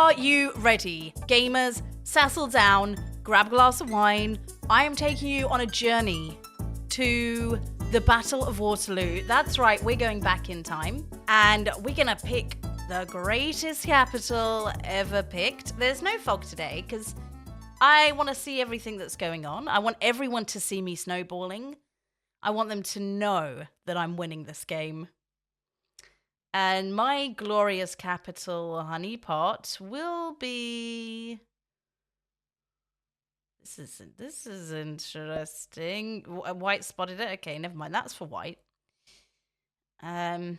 Are you ready? Gamers, settle down, grab a glass of wine. I am taking you on a journey to the Battle of Waterloo. That's right, we're going back in time and we're gonna pick the greatest capital ever picked. There's no fog today because I want to see everything that's going on. I want everyone to see me snowballing. I want them to know that I'm winning this game. And my glorious capital, honeypot, will be... This is interesting. White spotted it. Okay, never mind. That's for white. It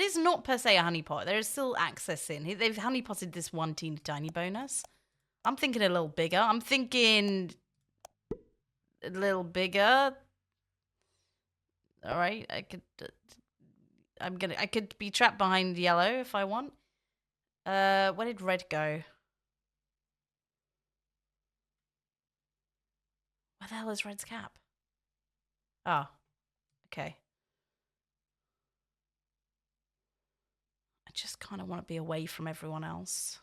is not per se a honeypot. There is still access in. They've honeypotted this one teeny tiny bonus. I'm thinking a little bigger. I'm thinking a little bigger. All right, I could be trapped behind yellow if I want. Where did red go? Where the hell is red's cap? Ah, okay. I just kind of want to be away from everyone else.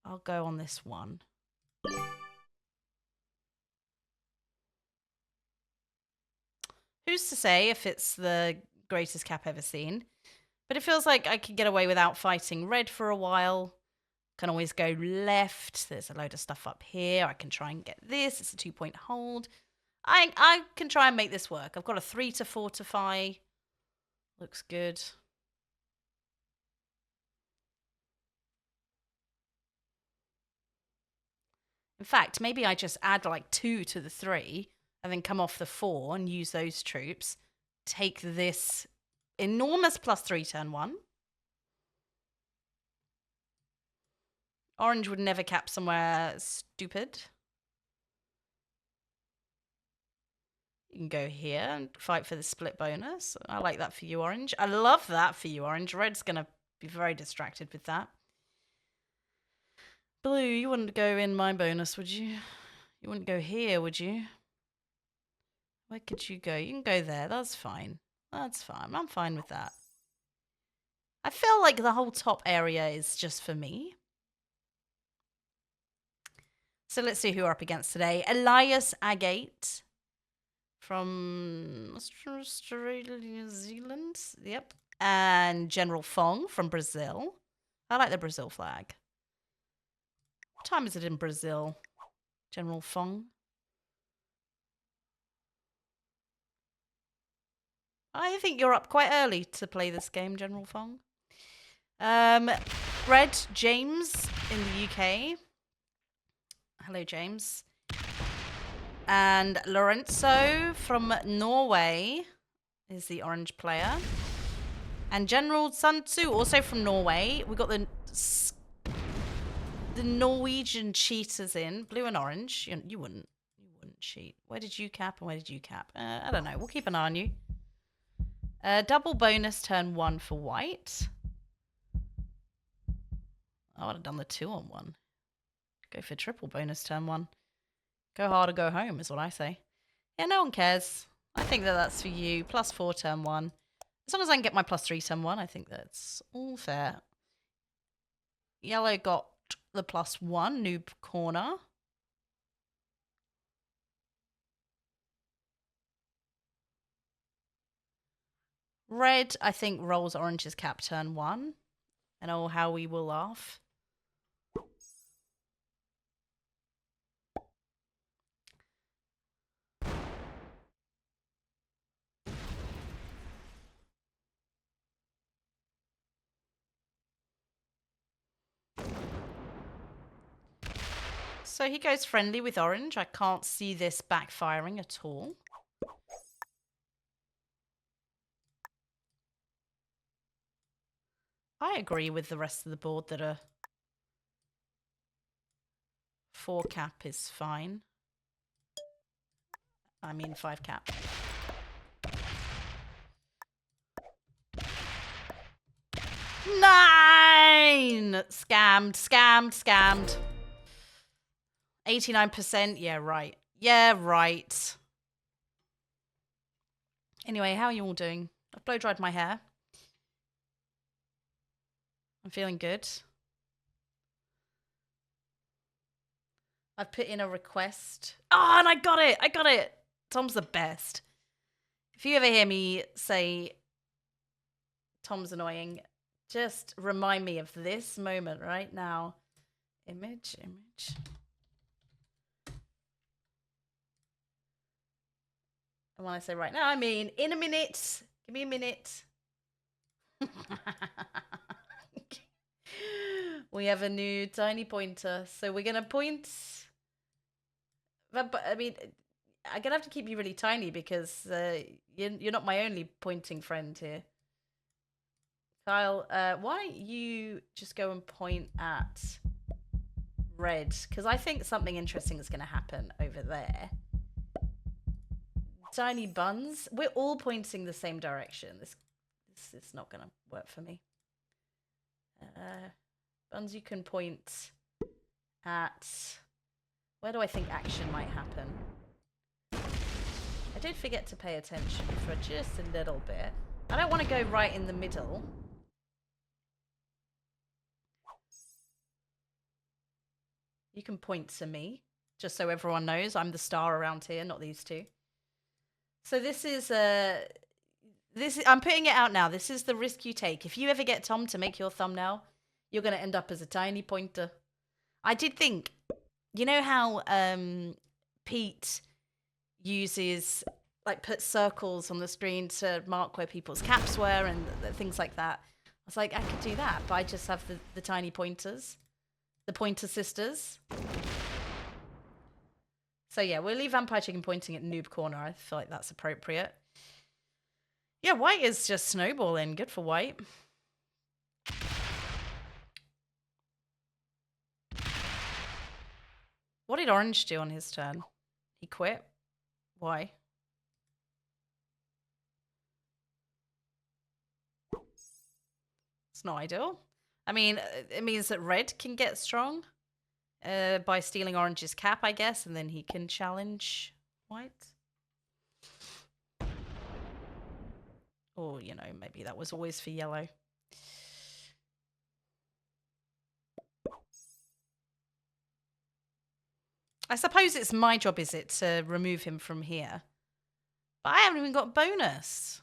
I'll go on this one. Who's to say if it's the greatest cap ever seen? But it feels like I could get away without fighting red for a while. Can always go left. There's a load of stuff up here. I can try and get this. It's a 2-point hold. I can try and make this work. I've got a 3 to fortify. Looks good. In fact, maybe I just add like 2 to the 3 and then come off the 4 and use those troops. Take this enormous +3 turn 1. Orange would never cap somewhere stupid. You can go here and fight for the split bonus. I like that for you, Orange. I love that for you, Orange. Red's going to be very distracted with that. Blue, you wouldn't go in my bonus, would you? You wouldn't go here, would you? Where could you go? You can go there. That's fine. That's fine. I'm fine with that. I feel like the whole top area is just for me. So let's see who we're up against today. Elias Agate from Australia, New Zealand. Yep. And General Fong from Brazil. I like the Brazil flag. What time is it in Brazil? General Fong. I think you're up quite early to play this game, General Fong. Red James in the UK. Hello, James. And Lorenzo from Norway is the orange player. And General Sun Tzu, also from Norway. We got the Norwegian cheaters in. Blue and orange. You wouldn't cheat. Where did you cap and where did you cap? I don't know. We'll keep an eye on you. Double bonus turn 1 for white. I would have done the 2 on 1. Go for triple bonus turn 1. Go hard or go home is what I say. Yeah, no one cares. I think that that's for you. +4 turn 1. As long as I can get my +3 turn 1, I think that's all fair. Yellow got the +1 noob corner. Red, I think, rolls orange's cap turn 1. And oh, how we will laugh. So he goes friendly with orange. I can't see this backfiring at all. I agree with the rest of the board that a 4 cap is fine. I mean 5 cap. Nine! Scammed. 89%. Yeah, right. Yeah, right. Anyway, how are you all doing? I've blow dried my hair. I'm feeling good. I've put in a request. Oh, and I got it. I got it. Tom's the best. If you ever hear me say Tom's annoying, just remind me of this moment right now. Image. And when I say right now, I mean in a minute. Give me a minute. We have a new tiny pointer. So we're going to point. But, I mean, I'm going to have to keep you really tiny because you're not my only pointing friend here. Kyle, why don't you just go and point at red? Because I think something interesting is going to happen over there. Tiny buns. We're all pointing the same direction. This is not going to work for me. Buns, you can point at... Where do I think action might happen? I did forget to pay attention for just a little bit. I don't want to go right in the middle. You can point to me, just so everyone knows I'm the star around here, not these two. So this is I'm putting it out now. This is the risk you take. If you ever get Tom to make your thumbnail, you're going to end up as a tiny pointer. I did think, you know how Pete uses, like, put circles on the screen to mark where people's caps were and things like that. I was like, I could do that, but I just have the tiny pointers. The Pointer Sisters. So yeah, we'll leave Vampire Chicken pointing at Noob Corner. I feel like that's appropriate. Yeah, White is just snowballing. Good for White. What did Orange do on his turn? He quit? Why? It's not ideal. I mean, it means that Red can get strong by stealing Orange's cap, I guess, and then he can challenge White. Or, you know, maybe that was always for Yellow. I suppose it's my job, is it, to remove him from here? But I haven't even got bonus.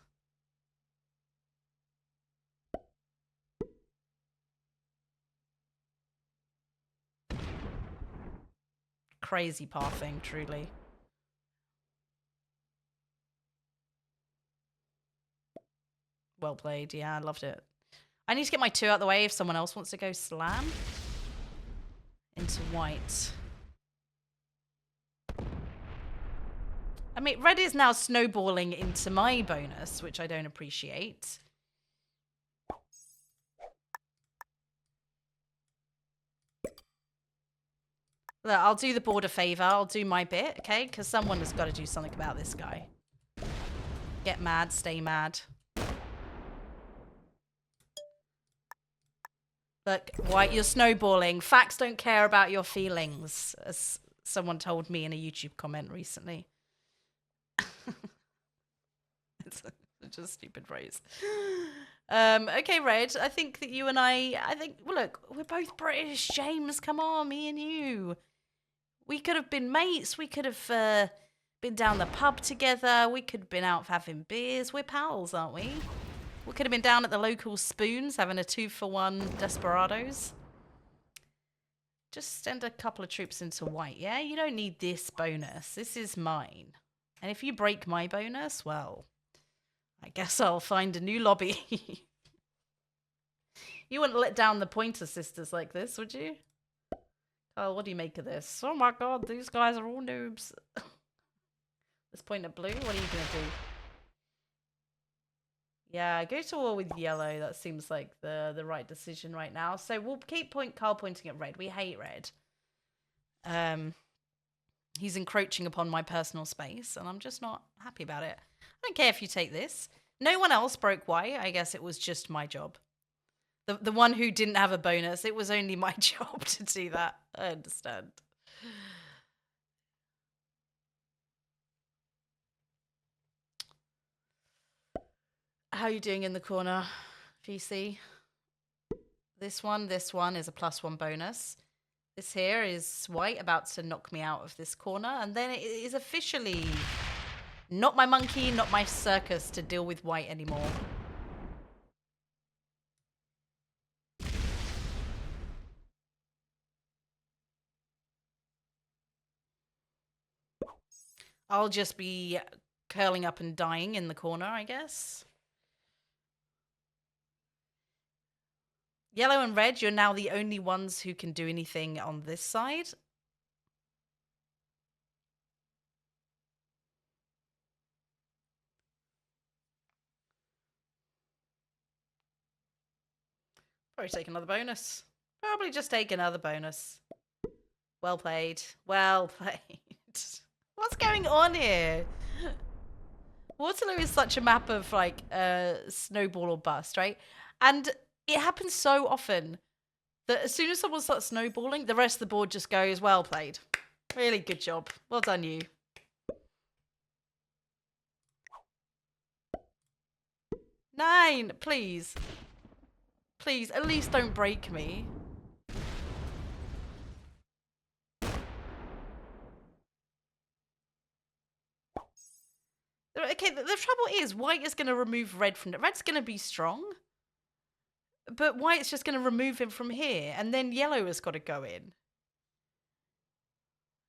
Crazy pathing, truly. Well played, yeah, I loved it. I need to get my 2 out of the way if someone else wants to go slam. Into White. I mean, Red is now snowballing into my bonus, which I don't appreciate. Look, I'll do the board a favor. I'll do my bit, okay? Because someone has got to do something about this guy. Get mad, stay mad. Look, White, you're snowballing. Facts don't care about your feelings, as someone told me in a YouTube comment recently. It's such a stupid phrase. Okay, Red, I think that you and I think, well, look, we're both British, James. Come on, me and you. We could have been mates. We could have been down the pub together. We could have been out having beers. We're pals, aren't we? We could have been down at the local Spoons having a 2-for-1 Desperados. Just send a couple of troops into White, yeah? You don't need this bonus. This is mine. And if you break my bonus, well, I guess I'll find a new lobby. You wouldn't let down the Pointer Sisters like this, would you? Oh, what do you make of this? Oh my god, these guys are all noobs. Let's point at blue. What are you going to do? Yeah, go to war with Yellow. That seems like the right decision right now. So we'll keep Carl pointing at Red. We hate Red. He's encroaching upon my personal space, and I'm just not happy about it. I don't care if you take this. No one else broke White. I guess it was just my job. The one who didn't have a bonus, it was only my job to do that. I understand. How are you doing in the corner, VC? This one is a +1 bonus. This here is white about to knock me out of this corner. And then it is officially not my monkey, not my circus to deal with white anymore. I'll just be curling up and dying in the corner, I guess. Yellow and red, you're now the only ones who can do anything on this side. Probably take another bonus. Probably just take another bonus. Well played. Well played. What's going on here? Waterloo is such a map of like snowball or bust, right? And it happens so often that as soon as someone starts snowballing, the rest of the board just goes, well played. Really good job. Well done, you. Nine, please. Please, at least don't break me. Okay, the trouble is white is going to remove red from it. Red's going to be strong. But white's just going to remove him from here. And then yellow has got to go in.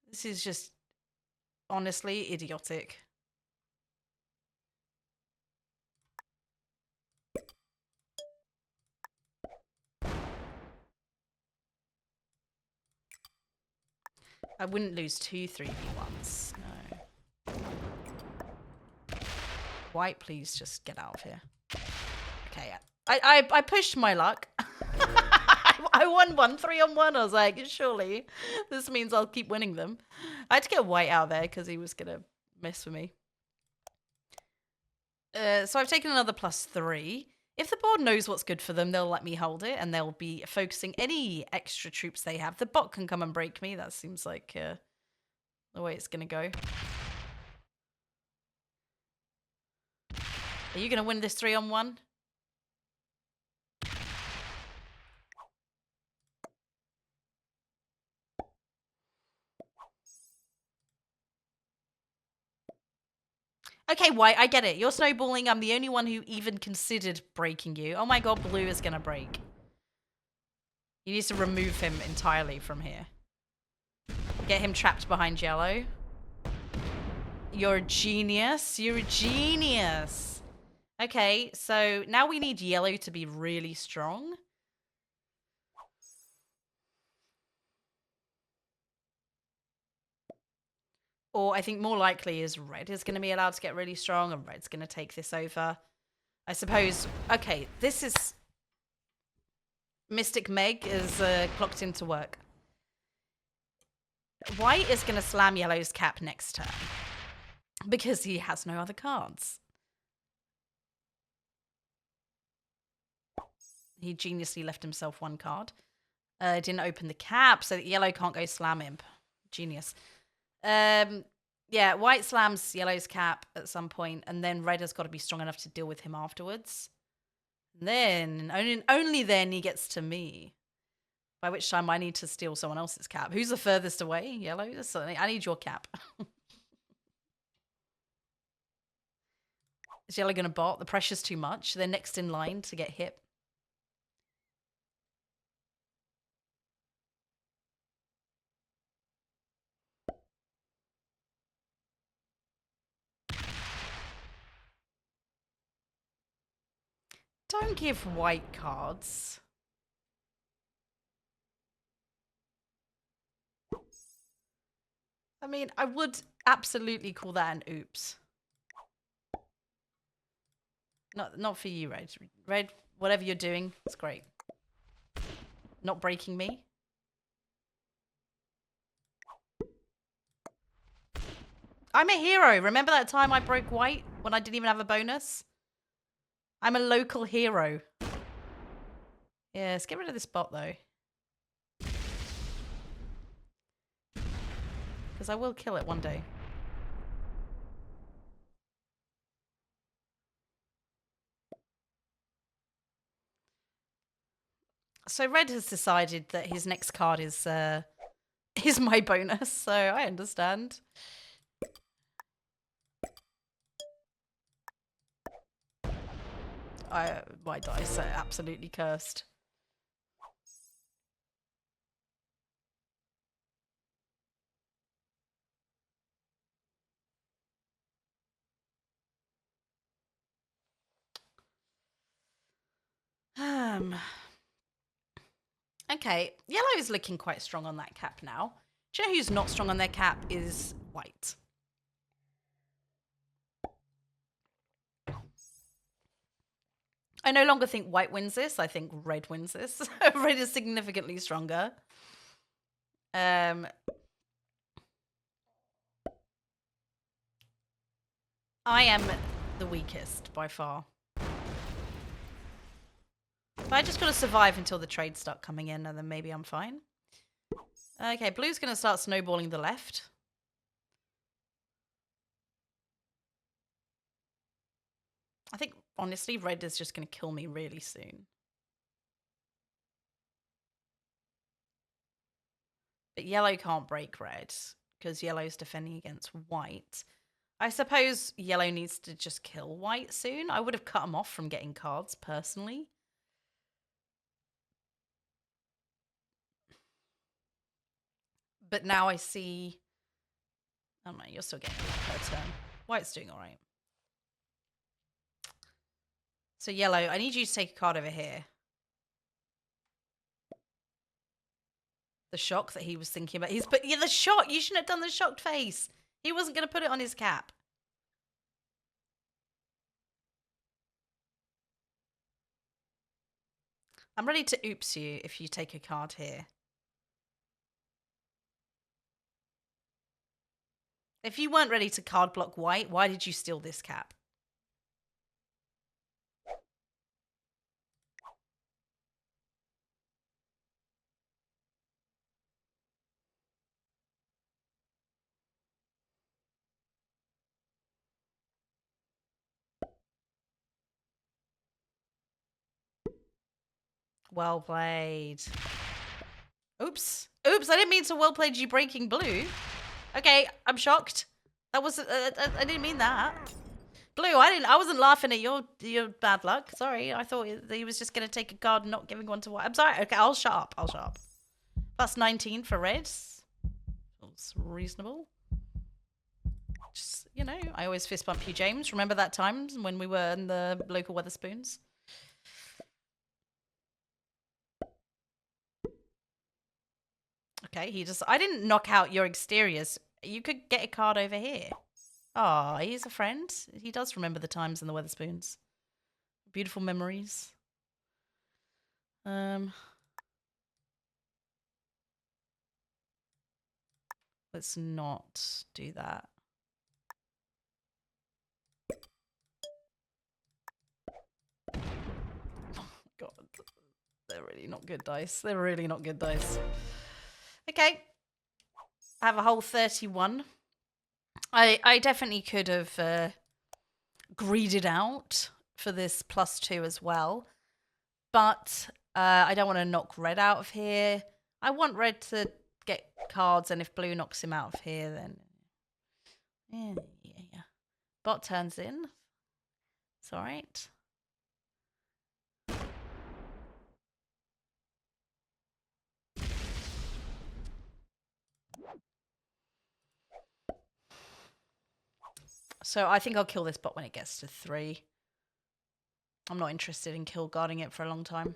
This is just honestly idiotic. I wouldn't lose 2 3v1s. No. White, please just get out of here. Okay, I pushed my luck. I won 1 3-on-1. I was like, surely this means I'll keep winning them. I had to get white out there because he was going to mess with me. So I've taken another +3. If the board knows what's good for them, they'll let me hold it, and they'll be focusing any extra troops they have. The bot can come and break me. That seems like the way it's going to go. Are you going to win this 3-on-1? Okay, white, I get it. You're snowballing. I'm the only one who even considered breaking you. Oh my god, blue is going to break. You need to remove him entirely from here. Get him trapped behind yellow. You're a genius. You're a genius. Okay, so now we need yellow to be really strong. Or I think more likely is red is going to be allowed to get really strong and red's going to take this over. I suppose, okay, this is... Mystic Meg is clocked into work. White is going to slam yellow's cap next turn. Because he has no other cards. He geniusly left himself 1 card. Didn't open the cap so that yellow can't go slam him. Genius. Yeah, white slams yellow's cap at some point, and then red has got to be strong enough to deal with him afterwards. And then, only then he gets to me. By which time I need to steal someone else's cap. Who's the furthest away? Yellow? I need your cap. Is yellow going to bot? The pressure's too much. They're next in line to get hit. Don't give white cards. I mean, I would absolutely call that an oops. Not for you, Red. Red, whatever you're doing, it's great. Not breaking me. I'm a hero. Remember that time I broke white when I didn't even have a bonus? I'm a local hero. Yeah, let's get rid of this bot, though. Because I will kill it one day. So red has decided that his next card is my bonus, so I understand. My dice are absolutely cursed. Okay, yellow is looking quite strong on that cap now. Do you know who's not strong on their cap is white. I no longer think white wins this. I think red wins this. Red is significantly stronger. I am the weakest by far. But I just got to survive until the trades start coming in, and then maybe I'm fine. Okay, blue's going to start snowballing the left. I think, honestly, red is just going to kill me really soon. But yellow can't break red, because yellow's defending against white. I suppose yellow needs to just kill white soon. I would have cut him off from getting cards, personally. But now I see... Oh no, you're still getting it per turn. White's doing all right. So yellow, I need you to take a card over here. The shock that he was thinking about. Yeah, the shock. You shouldn't have done the shocked face. He wasn't going to put it on his cap. I'm ready to oops you if you take a card here. If you weren't ready to card block white, why did you steal this cap? Well played. Oops. Oops, I didn't mean to well played you breaking blue. Okay, I'm shocked. That was I didn't mean that. Blue, I wasn't laughing at your bad luck. Sorry, I thought he was just going to take a card and not giving one to white. I'm sorry. Okay, I'll shut up. I'll shut up. Plus 19 for red. That's reasonable. Just, you know, I always fist bump you, James. Remember that time when we were in the local Weatherspoons? Okay, I didn't knock out your exteriors. You could get a card over here. Oh, he's a friend. He does remember the times in the Weatherspoons. Beautiful memories. Let's not do that. Oh, God. They're really not good dice. They're really not good dice. Okay. I have a whole 31. I definitely could have greeded out for this +2 as well. But I don't want to knock red out of here. I want red to get cards, and if blue knocks him out of here, then... Yeah. Bot turns in. It's all right. So I think I'll kill this bot when it gets to 3. I'm not interested in kill guarding it for a long time.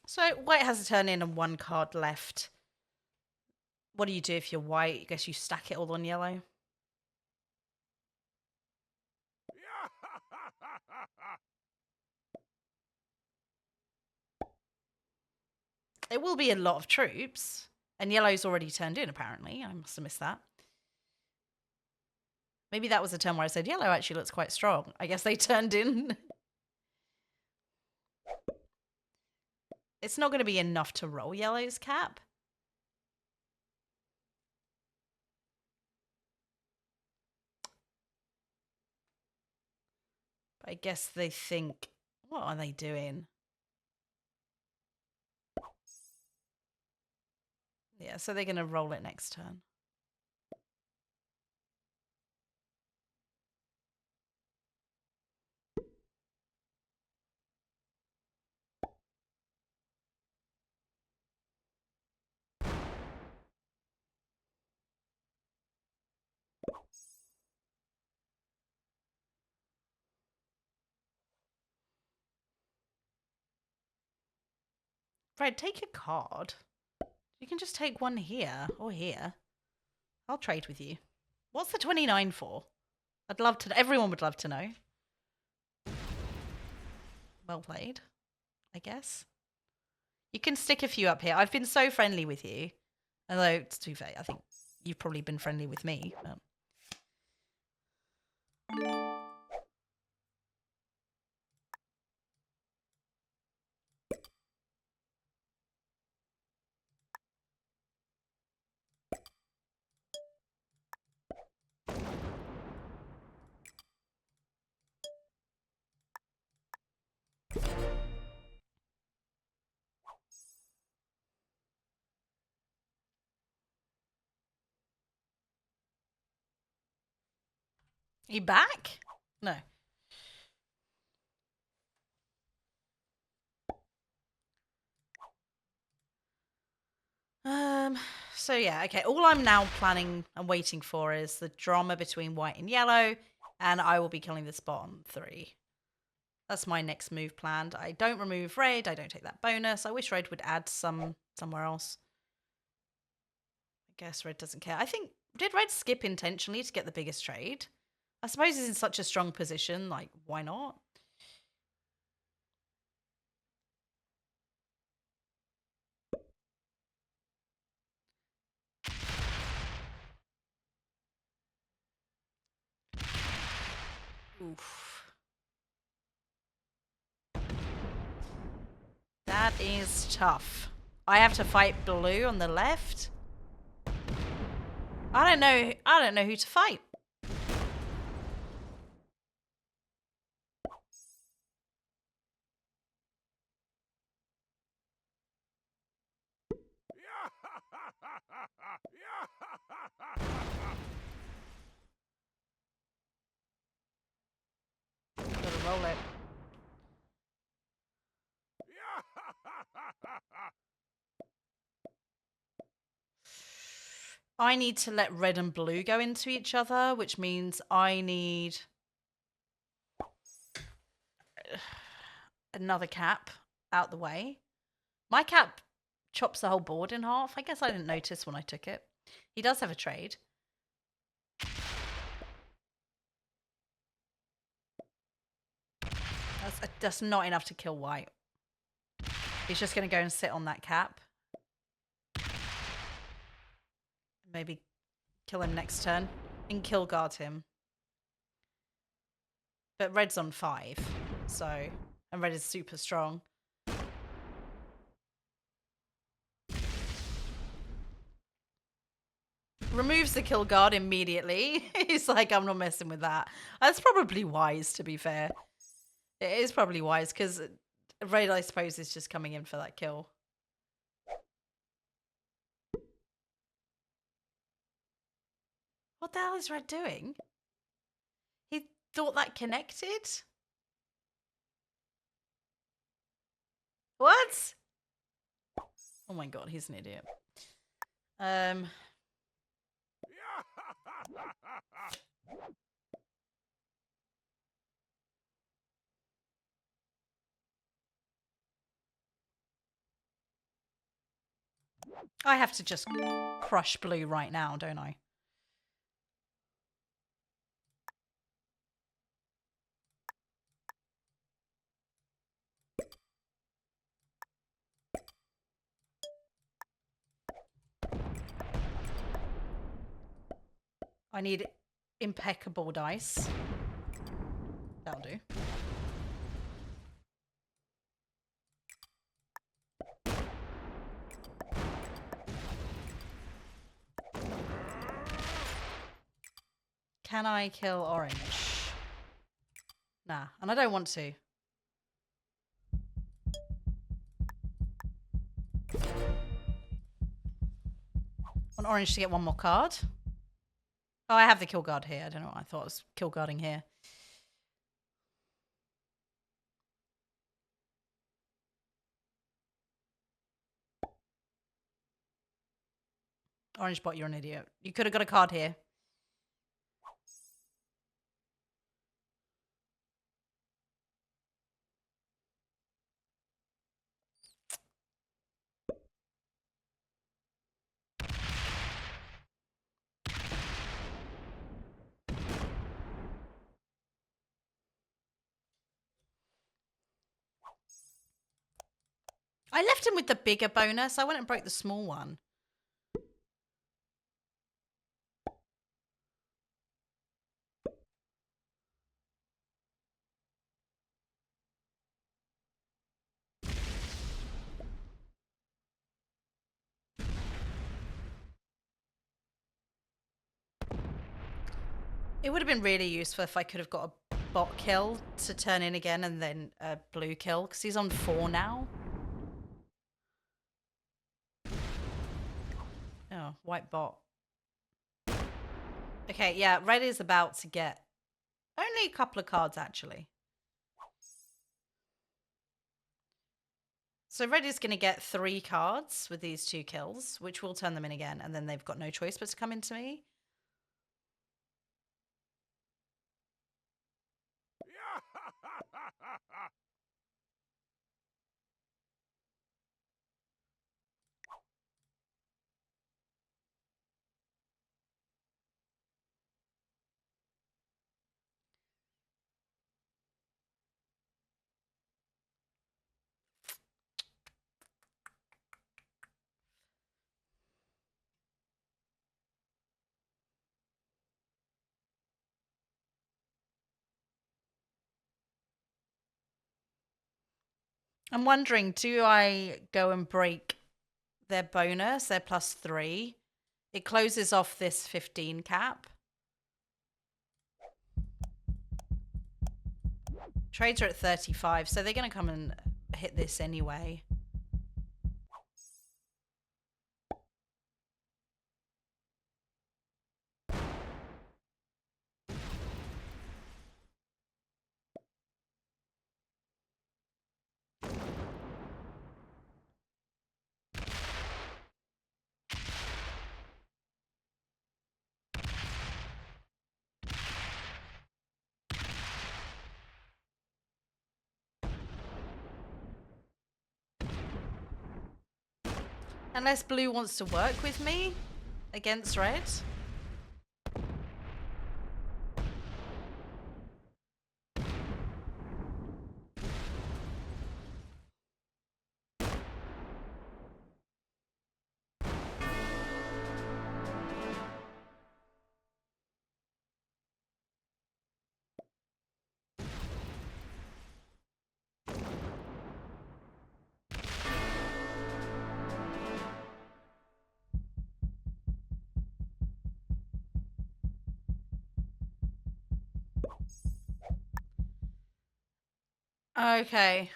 So white has a turn in and 1 card left. What do you do if you're white? I guess you stack it all on yellow. It will be a lot of troops. And yellow's already turned in, apparently. I must have missed that. Maybe that was a turn where I said yellow actually looks quite strong. I guess they turned in. It's not going to be enough to roll yellow's cap. But I guess they think, what are they doing? Yeah, so they're going to roll it next turn. Fred, take a card. You can just take one here or here. I'll trade with you. What's the 29 for? I'd love to. Everyone would love to know. Well played, I guess. You can stick a few up here. I've been so friendly with you. Although, to be fair, I think you've probably been friendly with me. But... You back? No. So yeah, okay. All I'm now planning and waiting for is the drama between white and yellow, and I will be killing the spot on 3. That's my next move planned. I don't remove red, I don't take that bonus. I wish red would add some somewhere else. I guess red doesn't care. I think, did red skip intentionally to get the biggest trade? I suppose he's in such a strong position, like, why not? Oof. That is tough. I have to fight blue on the left. I don't know who to fight. Gotta roll it. I need to let red and blue go into each other, which means I need another cap out the way. My cap chops the whole board in half. I guess I didn't notice when I took it. He does have a trade. That's not enough to kill white. He's just going to go and sit on that cap. Maybe kill him next turn and kill guard him. But red's on 5, so... And red is super strong. Removes the kill guard immediately. He's like, I'm not messing with that. That's probably wise, to be fair. It is probably wise, because red, I suppose, is just coming in for that kill. What the hell is red doing? He thought that connected? What? Oh my god, he's an idiot. I have to just crush blue right now, don't I? I need impeccable dice. That'll do. Can I kill orange? Nah, and I don't want to. Want orange to get one more card. Oh, I have the kill guard here. I don't know what I thought it was kill guarding here. Orange bot, you're an idiot. You could have got a card here. I left him with the bigger bonus. I went and broke the small one. It would have been really useful if I could have got a bot kill to turn in again and then a blue kill, because he's on 4 now. Oh, white bot. Okay, yeah, red is about to get only a couple of cards, actually. So red is going to get 3 cards with these 2 kills, which will turn them in again, and then they've got no choice but to come into me. I'm wondering, do I go and break their bonus, their +3? It closes off this 15 cap. Trades are at 35, so they're going to come and hit this anyway. Unless blue wants to work with me against red. Okay.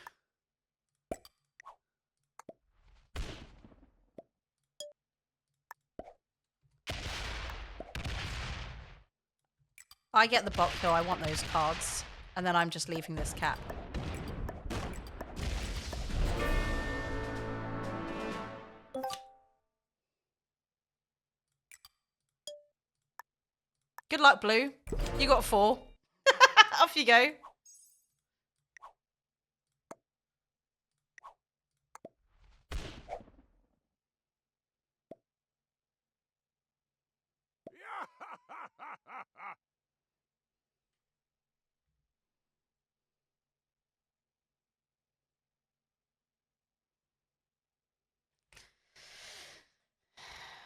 I get the bot kill. I want those cards. And then I'm just leaving this cap. Good luck, blue. You got 4. Off you go.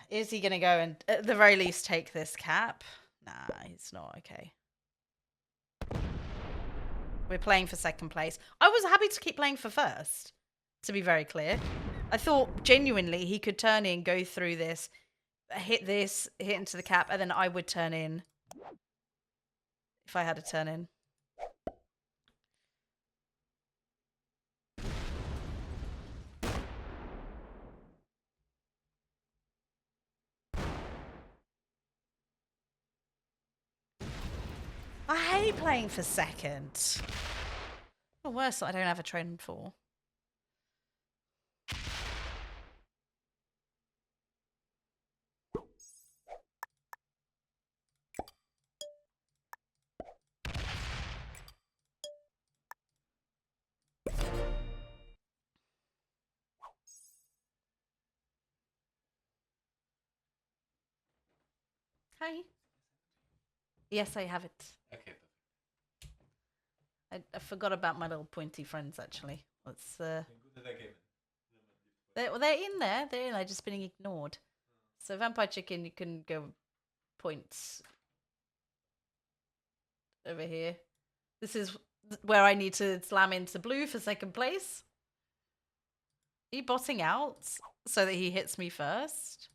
Is he going to go and, at the very least, take this cap? Nah, it's not okay. We're playing for second place. I was happy to keep playing for first, to be very clear. I thought genuinely he could turn in, go through this, hit into the cap, and then I would turn in if I had to turn in. I hate playing for second. The worst I don't have a trend for. Hi. Yes, I have it. Okay. I forgot about my little pointy friends, actually. Let's, they're in there. They're in there, just being ignored. So Vampire Chicken, you can go points over here. This is where I need to slam into blue for second place. Are you botting out so that he hits me first?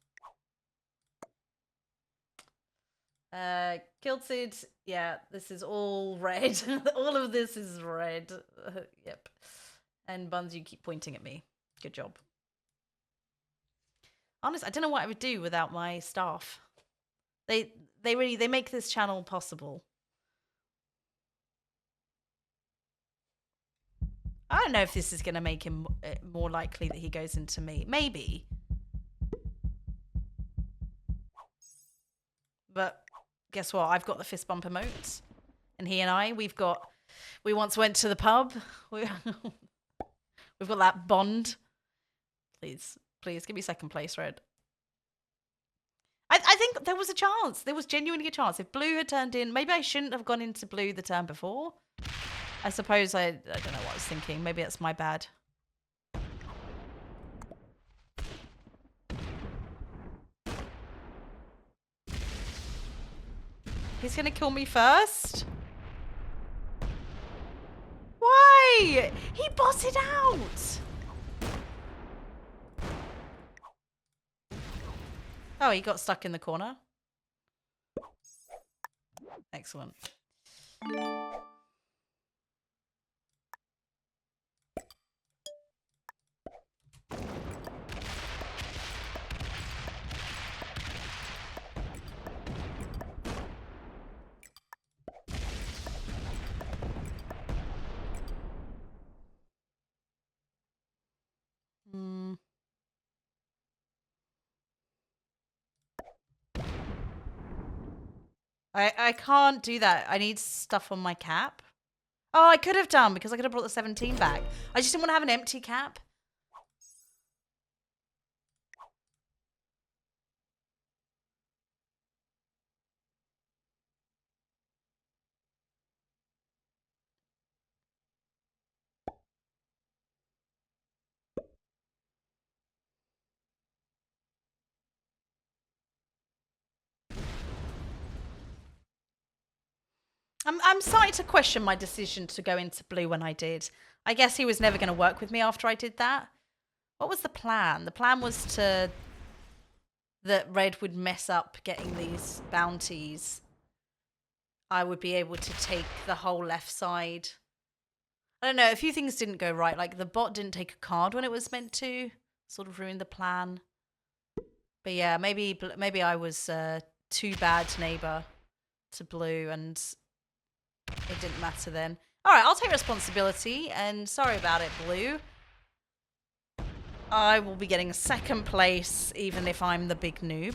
Kilted, yeah, this is all red. All of this is red. Yep. And Buns, you keep pointing at me. Good job. Honestly, I don't know what I would do without my staff. They make this channel possible. I don't know if this is going to make him more likely that he goes into me. Maybe. But guess what? I've got the fist bump emotes. And he and I, we once went to the pub. We've got that bond. Please, give me second place, Red. I think there was a chance. There was genuinely a chance. If blue had turned in, maybe I shouldn't have gone into blue the turn before. I suppose I don't know what I was thinking. Maybe that's my bad. He's gonna kill me first? Why? He botted out! Oh, he got stuck in the corner. Excellent. I can't do that. I need stuff on my cap. Oh, I could have done because I could have brought the 17 back. I just didn't want to have an empty cap. I'm starting to question my decision to go into blue when I did. I guess he was never going to work with me after I did that. What was the plan? The plan was that red would mess up getting these bounties. I would be able to take the whole left side. I don't know. A few things didn't go right. Like the bot didn't take a card when it was meant to. Sort of ruined the plan. But yeah, maybe I was too bad neighbor to blue and it didn't matter then. All right, I'll take responsibility and sorry about it, blue. I will be getting second place even if I'm the big noob.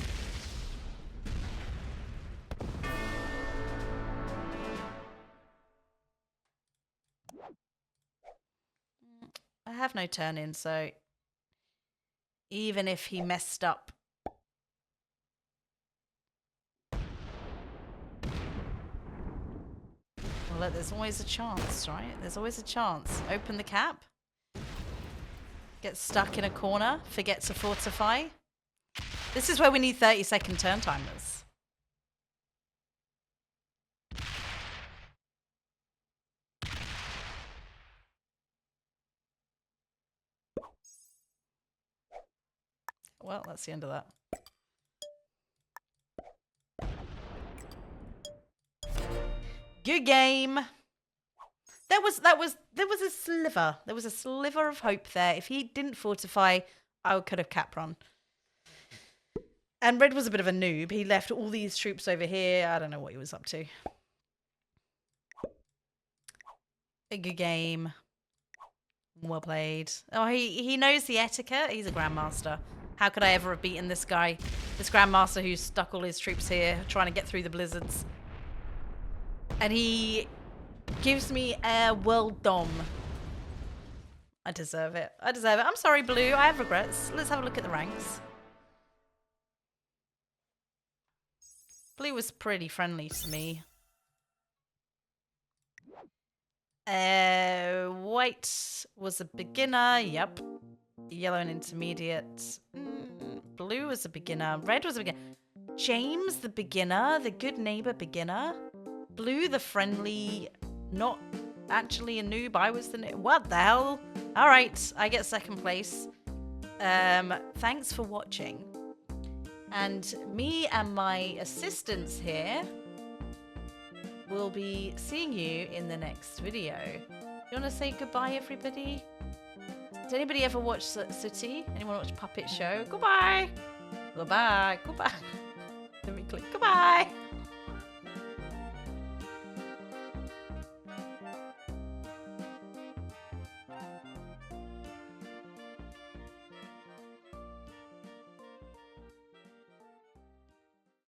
I have no turn in, so even if he messed up. Well, there's always a chance, right? There's always a chance. Open the cap. Get stuck in a corner. Forget to fortify. This is where we need 30-second turn timers. Well, that's the end of that. Good game. There was a sliver. There was a sliver of hope there. If he didn't fortify, I could have cap run. And Red was a bit of a noob. He left all these troops over here. I don't know what he was up to. A good game. Well played. Oh, he knows the etiquette. He's a grandmaster. How could I ever have beaten this guy? This grandmaster who's stuck all his troops here, trying to get through the blizzards. And he gives me a world dom. I deserve it. I deserve it. I'm sorry, Blue. I have regrets. Let's have a look at the ranks. Blue was pretty friendly to me. White was a beginner. Yep. Yellow and intermediate. Blue was a beginner. Red was a beginner. James the beginner. The good neighbor beginner. Blue the friendly. Not actually a noob. I was the noob. What the hell? All right. I get second place. Thanks for watching. And me and my assistants here will be seeing you in the next video. You want to say goodbye, everybody? Did anybody ever watch City? Anyone watch Puppet Show? Goodbye. Goodbye. Goodbye. Let me click.